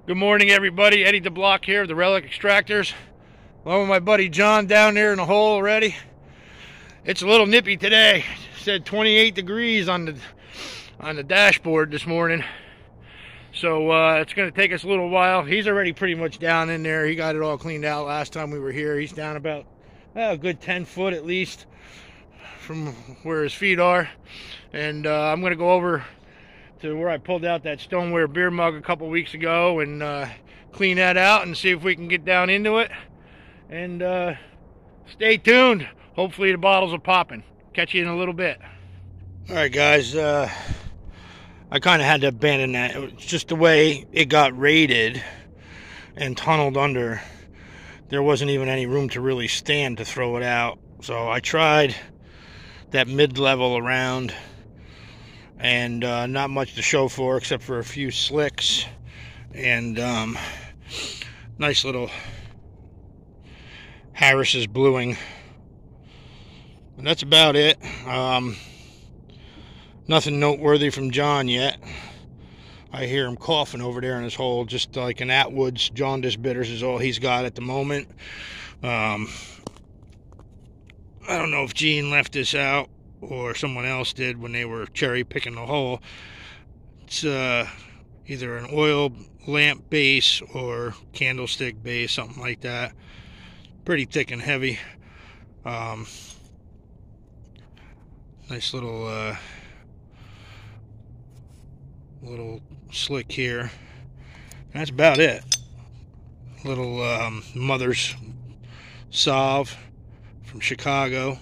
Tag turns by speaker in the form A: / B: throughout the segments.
A: Good morning, everybody. Eddie the Block here, the Relic Extractors. Along with my buddy John down there in the hole already. It's a little nippy today. It said 28 degrees on the dashboard this morning. So it's going to take us a little while. He's already pretty much down in there. He got it all cleaned out last time we were here. He's down about a good 10 foot at least from where his feet are. And I'm going to go over to where I pulled out that stoneware beer mug a couple weeks ago and clean that out and see if we can get down into it. And stay tuned. Hopefully the bottles are popping. Catch you in a little bit. All right, guys. I kind of had to abandon that. It was just the way it got raided and tunneled under. There wasn't even any room to really stand to throw it out. So I tried that mid-level around, and not much to show for except for a few slicks and nice little Harris's bluing, and that's about it. Nothing noteworthy from John yet. I hear him coughing over there in his hole, just like an Atwood's jaundice bitters is all he's got at the moment. I don't know if Gene left this out or someone else did when they were cherry picking the hole. It's either an oil lamp base or candlestick base, something like that. Pretty thick and heavy. Nice little slick here. And that's about it. Little Mother's Salve from Chicago.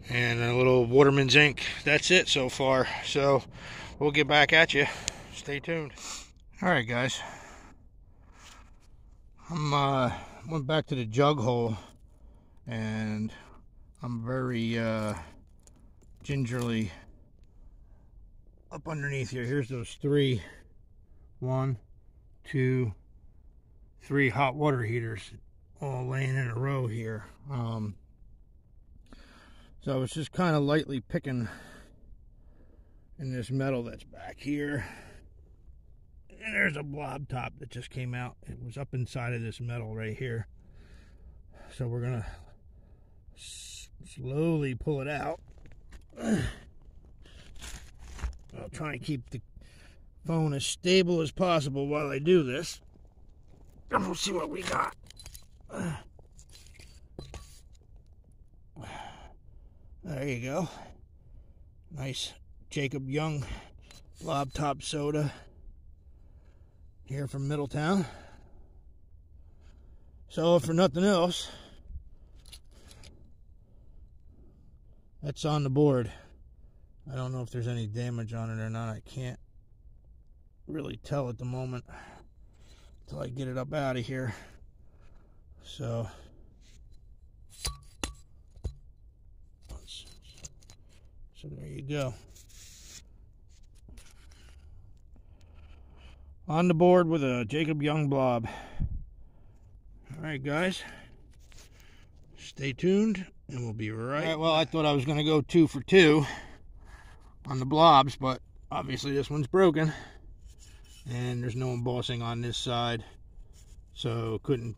A: And a little Waterman's Ink. That's it so far. So we'll get back at you. Stay tuned. Alright, guys. Went back to the jug hole, and I'm very gingerly up underneath here. Here's those three. 1, 2, 3 hot water heaters all laying in a row here. So I was just kind of lightly picking in this metal that's back here. And there's a blob top that just came out. It was up inside of this metal right here. So we're going to slowly pull it out. I'll try and keep the phone as stable as possible while I do this. And we'll see what we got. There you go. Nice Jacob Young blob top soda here from Middletown. So for nothing else, that's on the board. I don't know if there's any damage on it or not. I can't really tell at the moment until I get it up out of here. So there you go. On the board with a Jacob Young blob. Alright, guys. Stay tuned and we'll be right. Alright, well, I thought I was going to go 2 for 2 on the blobs, but obviously this one's broken. And there's no embossing on this side. So couldn't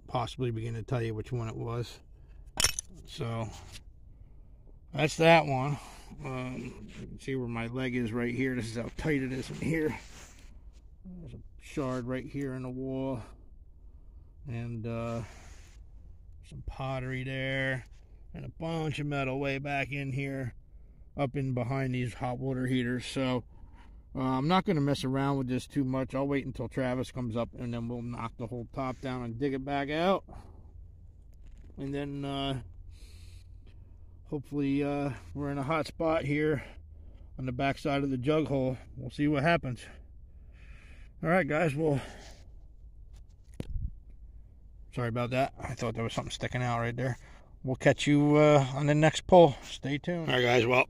A: possibly begin to tell you which one it was. So that's that one. You can see where my leg is right here. This is how tight it is in here. There's a shard right here in the wall. And some pottery there. And a bunch of metal way back in here. Up in behind these hot water heaters. So I'm not going to mess around with this too much. I'll wait until Travis comes up and then we'll knock the whole top down and dig it back out. And then hopefully we're in a hot spot here on the back side of the jug hole. We'll see what happens. Alright, guys, well, sorry about that. I thought there was something sticking out right there. We'll catch you on the next pull. Stay tuned. Alright, guys, well,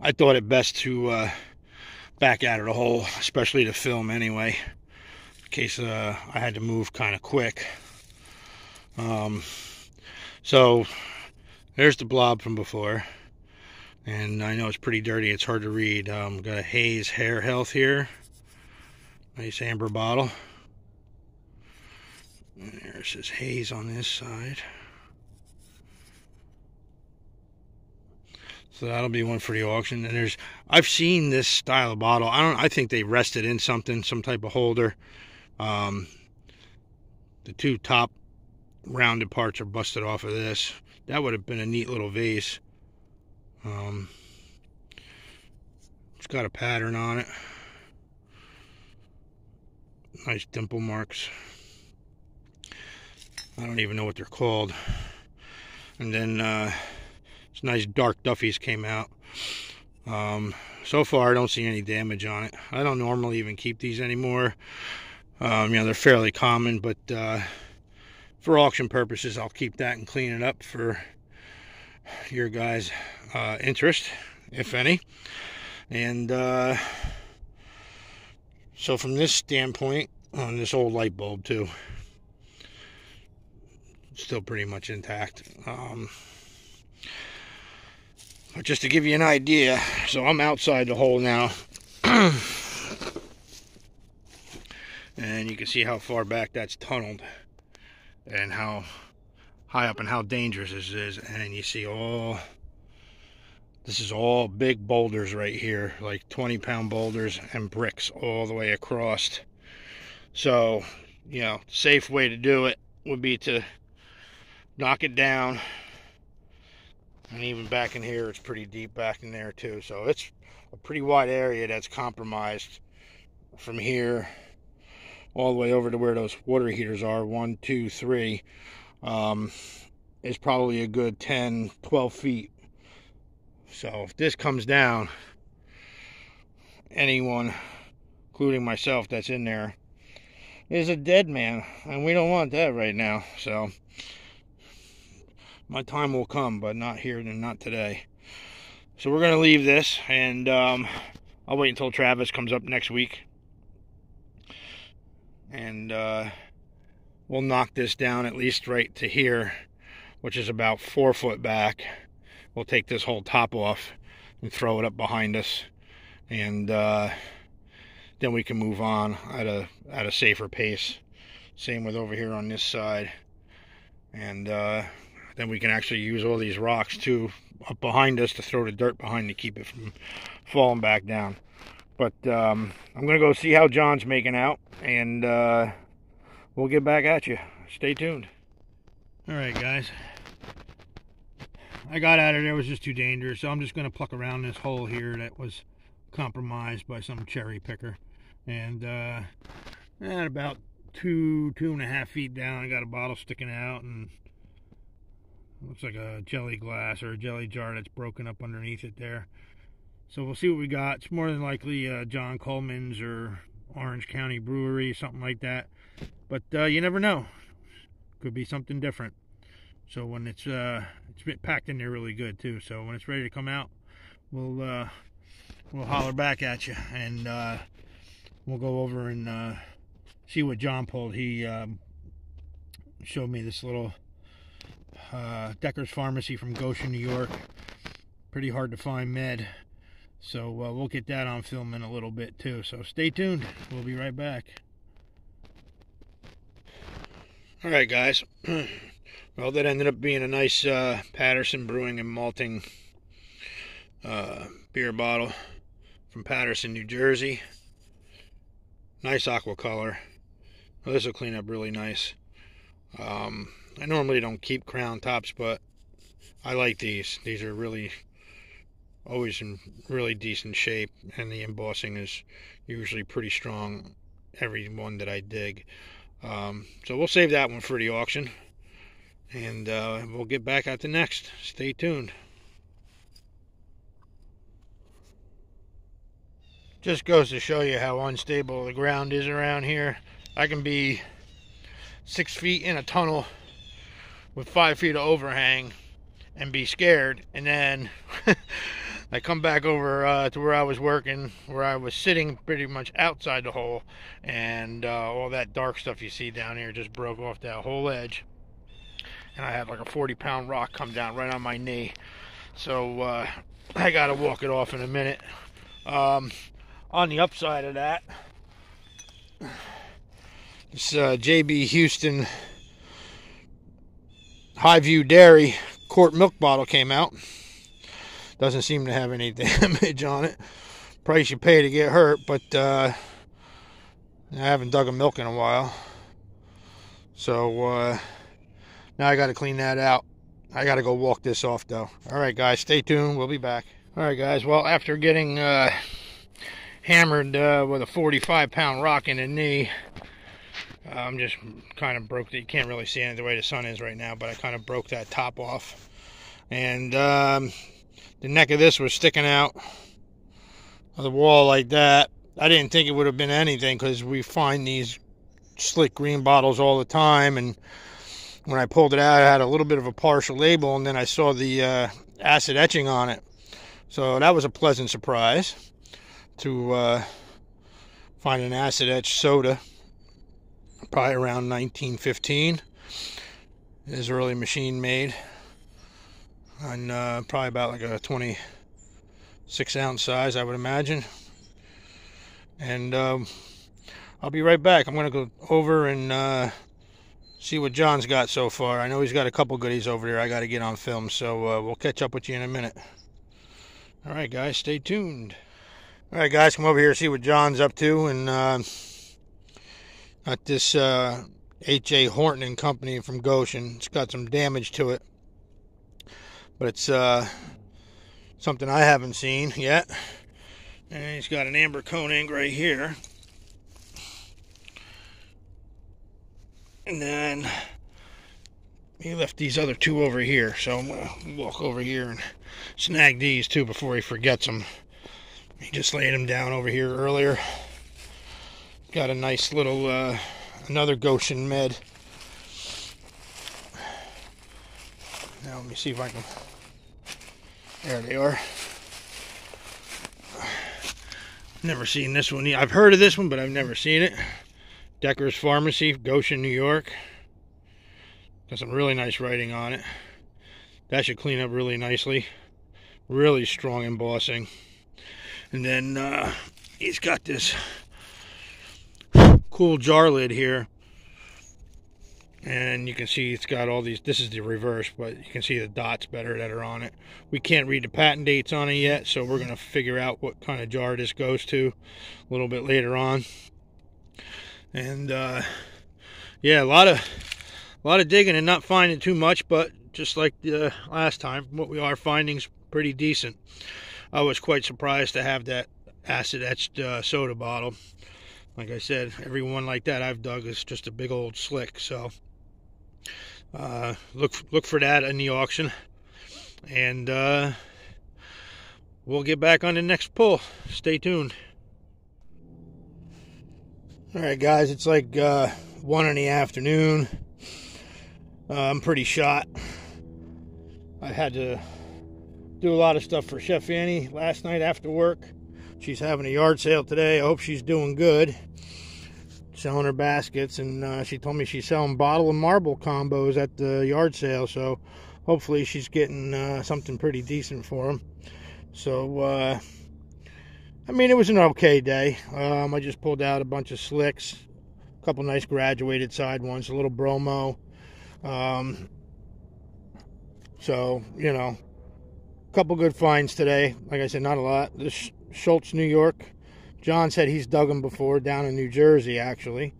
A: I thought it best to back out of the hole, especially to film anyway, in case I had to move kind of quick. So there's the blob from before, and I know it's pretty dirty. It's hard to read. Got a Hayes Hair Health here. Nice amber bottle. And there it says Haze on this side. So that'll be one for the auction. And I've seen this style of bottle. I think they rested in something, some type of holder. The two top rounded parts are busted off of this. That would have been a neat little vase. It's got a pattern on it. Nice dimple marks. I don't even know what they're called. And then this nice dark Duffy's came out. So far I don't see any damage on it. I don't normally even keep these anymore. You know, they're fairly common, but for auction purposes I'll keep that and clean it up for your guys' interest, if any. And so from this standpoint, on this old light bulb too, still pretty much intact. But just to give you an idea, so I'm outside the hole now. And you can see how far back that's tunneled and how high up and how dangerous this is. And you see this is all big boulders right here, like 20-pound boulders and bricks all the way across. So, you know, safe way to do it would be to knock it down. And even back in here, it's pretty deep back in there too. So it's a pretty wide area that's compromised from here all the way over to where those water heaters are. 1, 2, 3 is probably a good 10, 12 feet. So if this comes down, anyone, including myself that's in there, is a dead man. And we don't want that right now. So my time will come, but not here and not today. So we're going to leave this, and I'll wait until Travis comes up next week. And we'll knock this down at least right to here, which is about 4 foot back. We'll take this whole top off and throw it up behind us. And then we can move on at a safer pace. Same with over here on this side. And then we can actually use all these rocks too up behind us to throw the dirt behind to keep it from falling back down. But I'm gonna go see how John's making out, and we'll get back at you. Stay tuned. All right, guys, I got out of there. It was just too dangerous, so I'm just gonna pluck around this hole here that was compromised by some cherry picker. And at about 2.5 feet down, I got a bottle sticking out, and looks like a jelly glass or a jelly jar that's broken up underneath it there. So we'll see what we got. It's more than likely John Coleman's or Orange County Brewery, something like that. But you never know. Could be something different. So when it's packed in there really good too. So when it's ready to come out, we'll holler back at you, and we'll go over and see what John pulled. He showed me this little Decker's Pharmacy from Goshen, New York. Pretty hard to find med. So we'll get that on film in a little bit too. So stay tuned. We'll be right back. All right, guys. Well, that ended up being a nice Patterson Brewing and Malting beer bottle from Patterson, New Jersey. Nice aqua color. Well, this will clean up really nice. I normally don't keep crown tops, but I like these. These are really always in really decent shape, and the embossing is usually pretty strong, every one that I dig. So we'll save that one for the auction, and we'll get back at the next. Stay tuned. Just goes to show you how unstable the ground is around here. I can be 6 feet in a tunnel with 5 feet of overhang and be scared, and then I come back over to where I was working, where I was sitting pretty much outside the hole, and all that dark stuff you see down here just broke off that whole edge, and I had like a 40-pound rock come down right on my knee. So I gotta walk it off in a minute. On the upside of that, This JB Houston Highview Dairy quart milk bottle came out. Doesn't seem to have any damage on it. Price you pay to get hurt, but I haven't dug a milk in a while. So now I got to clean that out. I got to go walk this off though. Alright guys, stay tuned. We'll be back. Alright guys, well, after getting hammered with a 45-pound rock in the knee, I'm just kind of broke. You can't really see it the way the sun is right now, but I kind of broke that top off. And the neck of this was sticking out of the wall like that. I didn't think it would have been anything because we find these slick green bottles all the time. And when I pulled it out, it had a little bit of a partial label, and then I saw the acid etching on it. So that was a pleasant surprise to find an acid etched soda. Probably around 1915. It is early machine made. And probably about like a 26-ounce size, I would imagine. And I'll be right back. I'm going to go over and see what John's got so far. I know he's got a couple goodies over there I got to get on film, so we'll catch up with you in a minute. Alright guys, stay tuned. Alright guys, come over here and see what John's up to. And got this H.A. Horton and Company from Goshen. It's got some damage to it, but it's something I haven't seen yet. And he's got an amber cone ink right here. And then he left these other two over here, so I'm going to walk over here and snag these too before he forgets them. He just laid them down over here earlier. Got a nice little another Goshen med. Now let me see if I can. There they are. Never seen this one. I've heard of this one, but I've never seen it. Decker's Pharmacy, Goshen, New York. Got some really nice writing on it. That should clean up really nicely. Really strong embossing. And then he's got this cool jar lid here, and you can see it's got all these. This is the reverse, but you can see the dots better that are on it. We can't read the patent dates on it yet, so we're going to figure out what kind of jar this goes to a little bit later on. And yeah, a lot of digging and not finding too much, but just like the last time, what we are finding is pretty decent. I was quite surprised to have that acid etched soda bottle. Like I said, every one like that I've dug is just a big old slick. So look for that in the auction, and we'll get back on the next pull. Stay tuned. All right, guys, it's like 1 in the afternoon. I'm pretty shot. I had to do a lot of stuff for Chef Annie last night after work. She's having a yard sale today. I hope she's doing good. Selling her baskets, and she told me she's selling bottle and marble combos at the yard sale, so hopefully she's getting something pretty decent for them. So I mean, it was an okay day. I just pulled out a bunch of slicks, a couple nice graduated side ones, a little bromo. So, you know, a couple good finds today. Like I said, not a lot. This Schultz, New York. John said he's dug them before down in New Jersey, actually.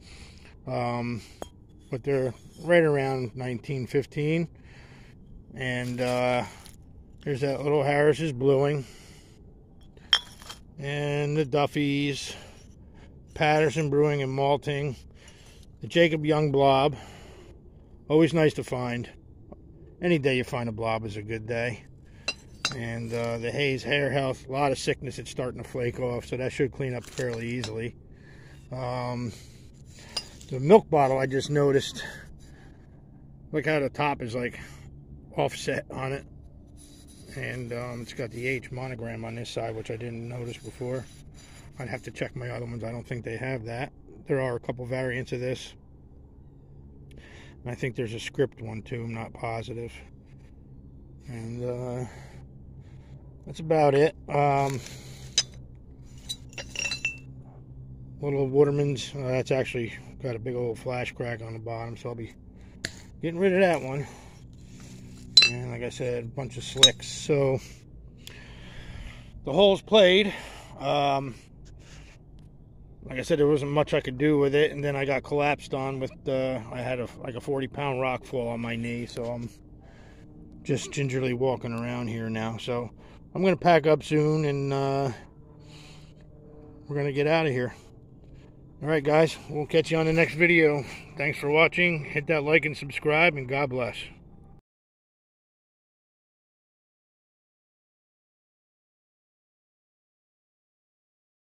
A: But they're right around 1915. And there's that little Harris's Bluing. And the Duffys. Patterson Brewing and Malting. The Jacob Young Blob. Always nice to find. Any day you find a blob is a good day. And the Hayes Hair Health, a lot of sickness, it's starting to flake off, so that should clean up fairly easily. The milk bottle, I just noticed, look how the top is like offset on it. And it's got the H monogram on this side, which I didn't notice before. I'd have to check my other ones. I don't think they have that. There are a couple variants of this. And I think there's a script one too, I'm not positive. And that's about it. little Waterman's. That's actually got a big old flash crack on the bottom, so I'll be getting rid of that one. And like I said, a bunch of slicks. So the hole's played. Like I said, there wasn't much I could do with it, and then I got collapsed on with I had like a 40-pound rock fall on my knee, so I'm just gingerly walking around here now. So I'm gonna pack up soon, and we're gonna get out of here. All right, guys, we'll catch you on the next video. Thanks for watching. Hit that like and subscribe, and God bless.